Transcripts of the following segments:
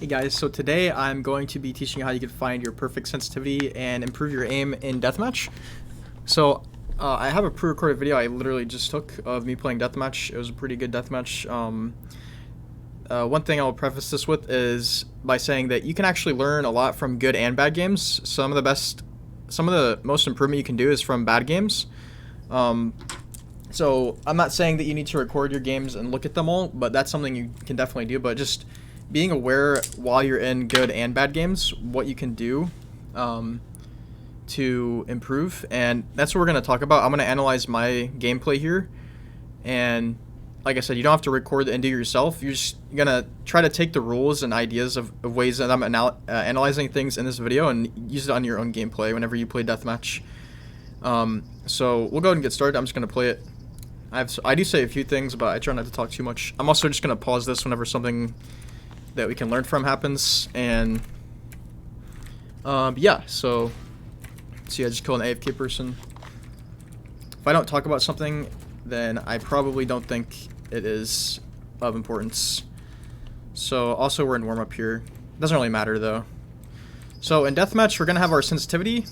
Hey guys, so today I'm going to be teaching you how you can find your perfect sensitivity and improve your aim in Deathmatch. So I have a pre-recorded video I literally just took of me playing Deathmatch. It was a pretty good Deathmatch. One thing I'll preface this with is by saying that you can actually learn a lot from good and bad games. Some of the most improvement you can do is from bad games. So I'm not saying that you need to record your games and look at them all, but that's something you can definitely do. But just being aware while you're in good and bad games, what you can do to improve, and that's what we're going to talk about. I'm going to analyze my gameplay here, and like I said, you don't have to record and do it yourself. You're just going to try to take the rules and ideas of ways that I'm analyzing things in this video and use it on your own gameplay whenever you play Deathmatch. So we'll go ahead and get started. I'm just going to play it. I do say a few things, but I try not to talk too much. I'm also just going to pause this whenever something that we can learn from happens, and yeah, so I just kill an AFK person. If I don't talk about something, then I probably don't think it is of importance. So also we're in warm-up here. Doesn't really matter though. So in Deathmatch, we're gonna have our sensitivity.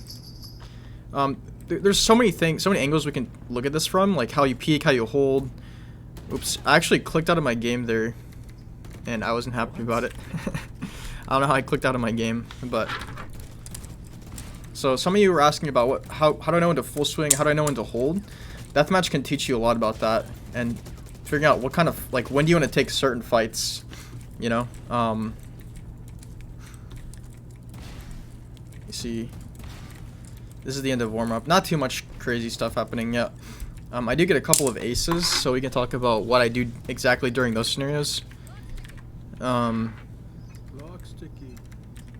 There's so many things, so many angles we can look at this from, like how you peek, how you hold. Oops, I actually clicked out of my game there, and I wasn't happy about it. I don't know how I clicked out of my game, but so some of you were asking about how do I know when to full swing, how do I know when to hold? Deathmatch can teach you a lot about that, and figuring out what kind of, like, when do you want to take certain fights, you know? You see, this is the end of warm-up. Not too much crazy stuff happening yet. I do get a couple of aces, so we can talk about what I do exactly during those scenarios.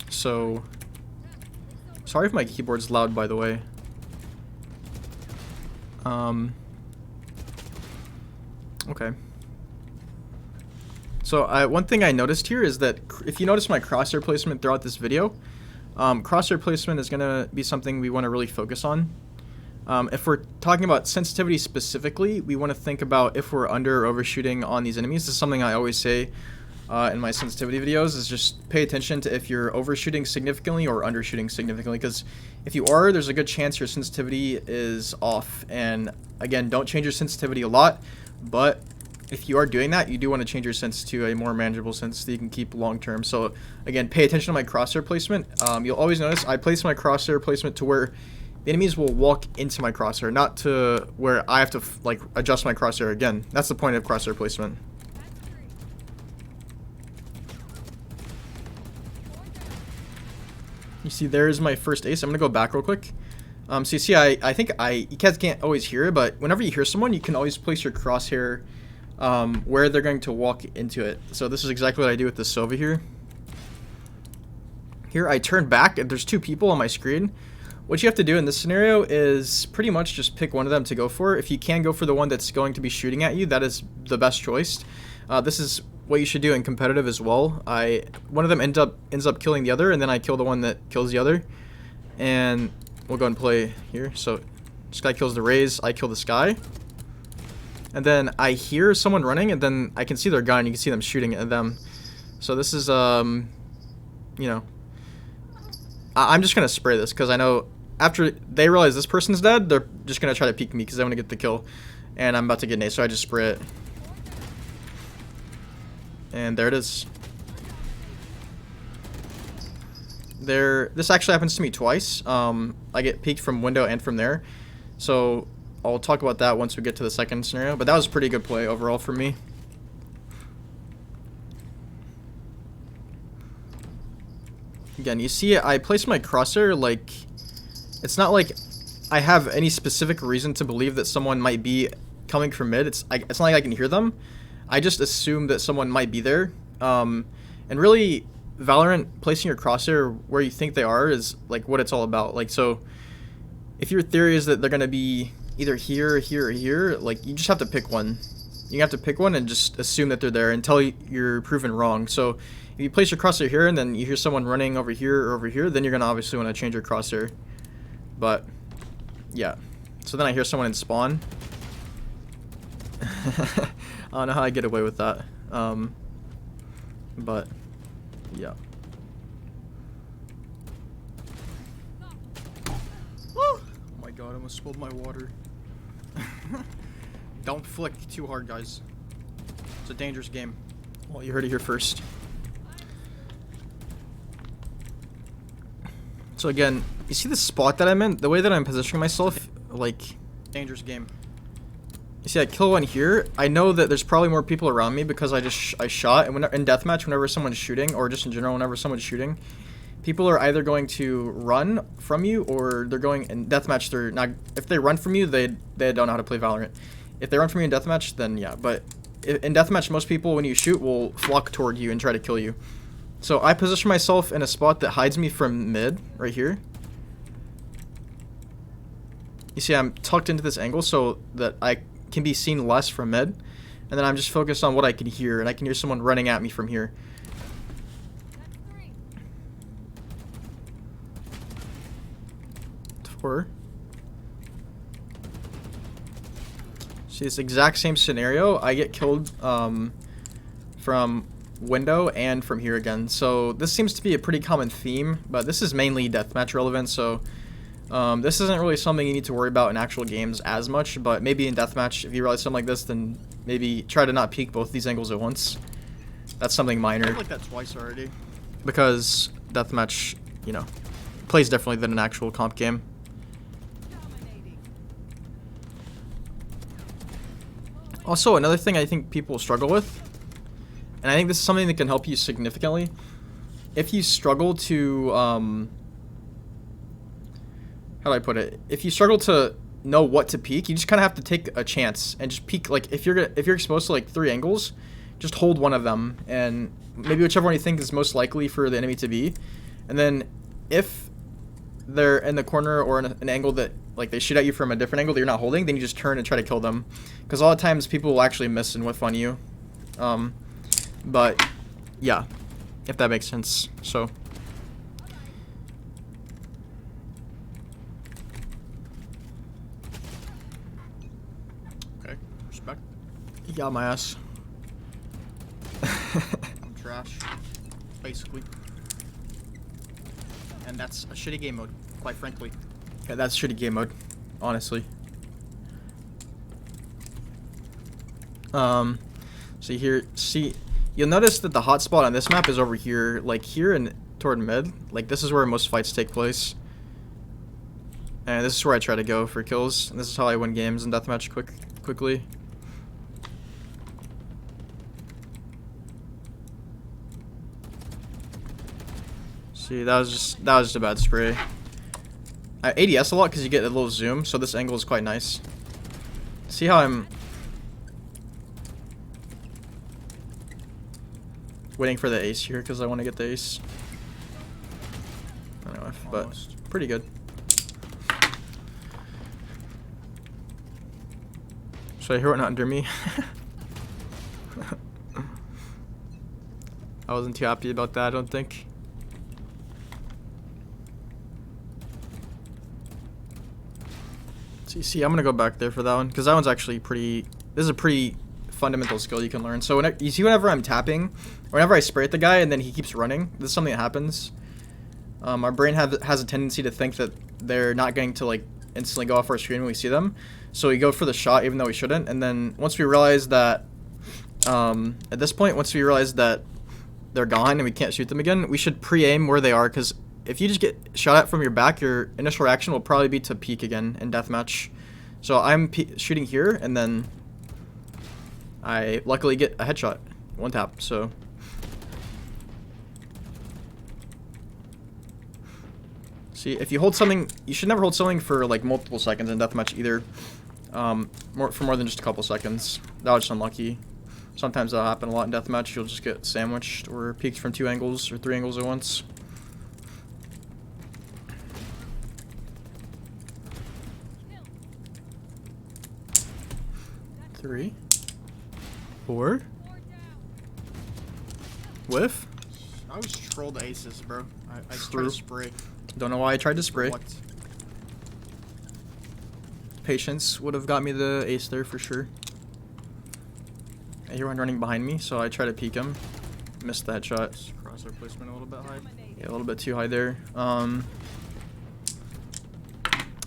So sorry if my keyboard's loud, by the way. Okay. So one thing I noticed here is that if you notice my crosshair placement throughout this video, crosshair placement is gonna be something we want to really focus on. If we're talking about sensitivity specifically, we want to think about if we're under or overshooting on these enemies. This is something I always say in my sensitivity videos, is just pay attention to if you're overshooting significantly or undershooting significantly, because if you are, there's a good chance your sensitivity is off. And again, don't change your sensitivity a lot, but if you are doing that, you do want to change your sense to a more manageable sense that you can keep long term. So again, pay attention to my crosshair placement. You'll always notice I place my crosshair placement to where the enemies will walk into my crosshair, not to where I have to like adjust my crosshair again. That's the point of crosshair placement. You see, there's my first ace. I'm gonna go back real quick. So you see, I think you guys can't always hear it, but whenever you hear someone, you can always place your crosshair where they're going to walk into it. So this is exactly what I do with the Sova here. Here I turn back, and there's two people on my screen. What you have to do in this scenario is pretty much just pick one of them to go for. If you can go for the one that's going to be shooting at you, that is the best choice. This is what you should do in competitive as well. One of them ends up killing the other, and then I kill the one that kills the other. And we'll go and play here. So this guy kills the Raze, I kill the Sky. And then I hear someone running, and then I can see their gun, you can see them shooting at them. So this is, you know, I'm just going to spray this, because I know after they realize this person's dead, they're just going to try to peek me, because they want to get the kill. And I'm about to get an ace, so I just spray it. And there it is. This actually happens to me twice. I get peeked from window and from there. So I'll talk about that once we get to the second scenario. But that was a pretty good play overall for me. Again, you see I place my crosshair, like, it's not like I have any specific reason to believe that someone might be coming from mid. It's not like I can hear them. I just assume that someone might be there. And really, Valorant, placing your crosshair where you think they are is like what it's all about. Like, so if your theory is that they're gonna be either here, here, or here, like, you just have to pick one. You have to pick one and just assume that they're there until you're proven wrong. So if you place your crosshair here and then you hear someone running over here or over here, then you're gonna obviously want to change your crosshair. But yeah, so then I hear someone in spawn. I don't know how I get away with that. But Yeah. Oh my god, I almost spilled my water. Don't flick too hard, guys. It's a dangerous game. Well, you heard it here first. So again, you see the spot that I'm in? The way that I'm positioning myself, like, dangerous game. You see, I kill one here. I know that there's probably more people around me because I shot. And in deathmatch, whenever someone's shooting, or just in general, whenever someone's shooting, people are either going to run from you, or they're going in deathmatch. They're not. If they run from you, they don't know how to play Valorant. If they run from you in deathmatch, then yeah. But in deathmatch, most people, when you shoot, will flock toward you and try to kill you. So I position myself in a spot that hides me from mid, right here. You see, I'm tucked into this angle so that I can be seen less from mid. And then I'm just focused on what I can hear, and I can hear someone running at me from here. Four. See, this exact same scenario, I get killed from window and from here again. So this seems to be a pretty common theme, but this is mainly deathmatch relevant, so this isn't really something you need to worry about in actual games as much, but maybe in deathmatch, if you realize something like this, then maybe try to not peek both these angles at once. That's something minor. I've like that twice already. Because deathmatch, you know, plays differently than an actual comp game. Also, another thing I think people struggle with, and I think this is something that can help you significantly, if you struggle to, how do I put it? If you struggle to know what to peek, you just kind of have to take a chance and just peek. Like if you're exposed to like 3 angles, just hold one of them, and maybe whichever one you think is most likely for the enemy to be, and then if they're in the corner or in an angle that like they shoot at you from a different angle that you're not holding, then you just turn and try to kill them, because a lot of times people will actually miss and whiff on you. But yeah, if that makes sense. So okay, respect. He got my ass. I'm trash, basically. And that's a shitty game mode, quite frankly. Yeah, that's shitty game mode, honestly. So here, see, you'll notice that the hotspot on this map is over here, like here and toward mid. Like this is where most fights take place. And this is where I try to go for kills. And this is how I win games in deathmatch quickly. See, that was just a bad spray. I ADS a lot because you get a little zoom, so this angle is quite nice. See how I'm waiting for the ace here because I want to get the ace. I don't know if, but pretty good. Should I hear it not under me? I wasn't too happy about that, I don't think. So you see, I'm gonna go back there for that one because that one's actually pretty. This is a pretty fundamental skill you can learn. So you see, whenever I'm tapping, or whenever I spray at the guy and then he keeps running, this is something that happens. Our brain has a tendency to think that they're not going to like instantly go off our screen when we see them, so we go for the shot even though we shouldn't. And then once we realize that, at this point, once we realize that they're gone and we can't shoot them again, we should pre-aim where they are, because if you just get shot at from your back, your initial reaction will probably be to peek again in deathmatch. So I'm shooting here, and then I luckily get a headshot, one tap. So see, if you hold something, you should never hold something for like multiple seconds in deathmatch either. For more than just a couple seconds. That was just unlucky. Sometimes that'll happen a lot in deathmatch. You'll just get sandwiched or peeked from 2 angles or 3 angles at once. 3, 4. Whiff. I always troll the aces, bro. I try to spray. Don't know why I tried to spray. What? Patience would have got me the ace there for sure. I hear one running behind me, so I try to peek him. Missed the headshot. Crosshair placement a little bit high. Yeah, a little bit too high there.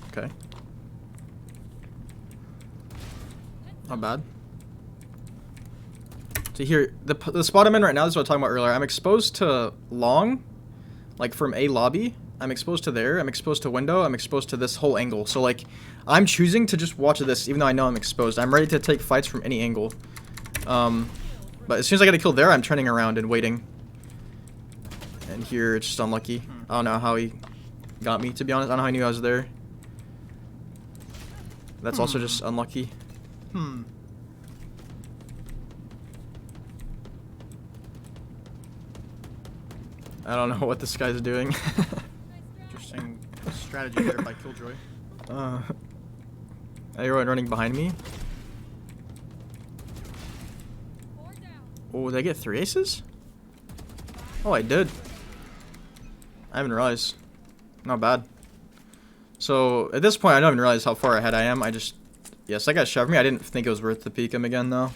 Okay. Not bad. So here, the spot I'm in right now, this is what I was talking about earlier. I'm exposed to long, like from A lobby. I'm exposed to there. I'm exposed to window. I'm exposed to this whole angle. So like, I'm choosing to just watch this, even though I know I'm exposed. I'm ready to take fights from any angle. But as soon as I get a kill there, I'm turning around and waiting. And here, it's just unlucky. I don't know how he got me, to be honest. I don't know how he knew I was there. That's also just unlucky. I don't know what this guy's doing. Interesting strategy there by Killjoy. Everyone running behind me. Oh, did I get 3 aces? Oh, I did. I haven't realized. Not bad. So, at this point, I don't even realize how far ahead I am. I just... Yes, that guy shoved me. I didn't think it was worth to peek him again, though.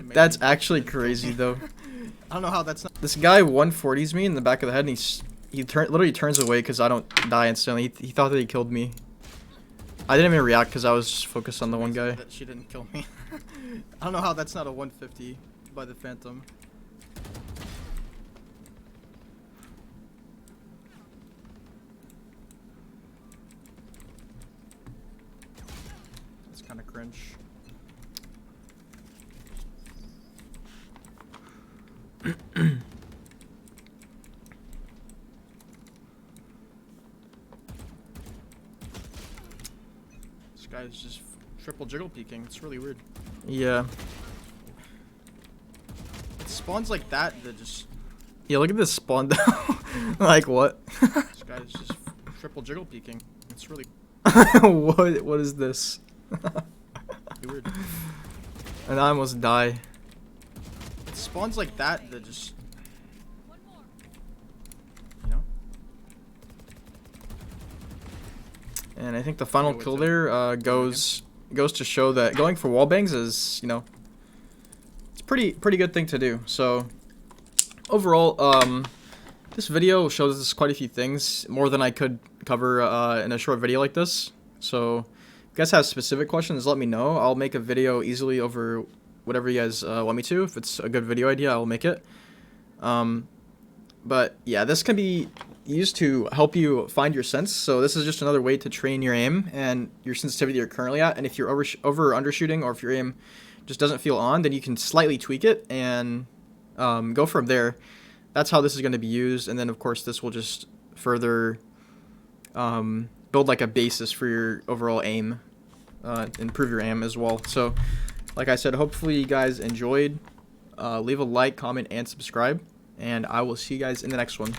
That's actually crazy, though. I don't know how that's not... This guy 140s me in the back of the head, and he literally turns away because I don't die instantly. He thought that he killed me. I didn't even react because I was just focused on the one guy. That she didn't kill me. I don't know how that's not a 150 by the Phantom. That's kind of cringe. This guy's just triple jiggle peeking. It's really weird. Yeah. It spawns like that just... Yeah, look at this spawn though. Like, what? This guy's just triple jiggle peeking. It's really What is this? weird. And I almost die. It spawns like that just... You know? And I think the final kill there goes to show that going for wall bangs is, you know, it's pretty good thing to do. So overall, this video shows us quite a few things, more than I could cover in a short video like this. So if you guys have specific questions, let me know. I'll make a video easily over whatever you guys want me to. If it's a good video idea, I'll make it. But yeah, this can be used to help you find your sense. So this is just another way to train your aim and your sensitivity you're currently at. And if you're over or undershooting, or if your aim just doesn't feel on, then you can slightly tweak it and go from there. That's how this is going to be used. And then of course this will just further build like a basis for your overall aim, improve your aim as well. So like I said, hopefully you guys enjoyed. Leave a like, comment, and subscribe. And I will see you guys in the next one.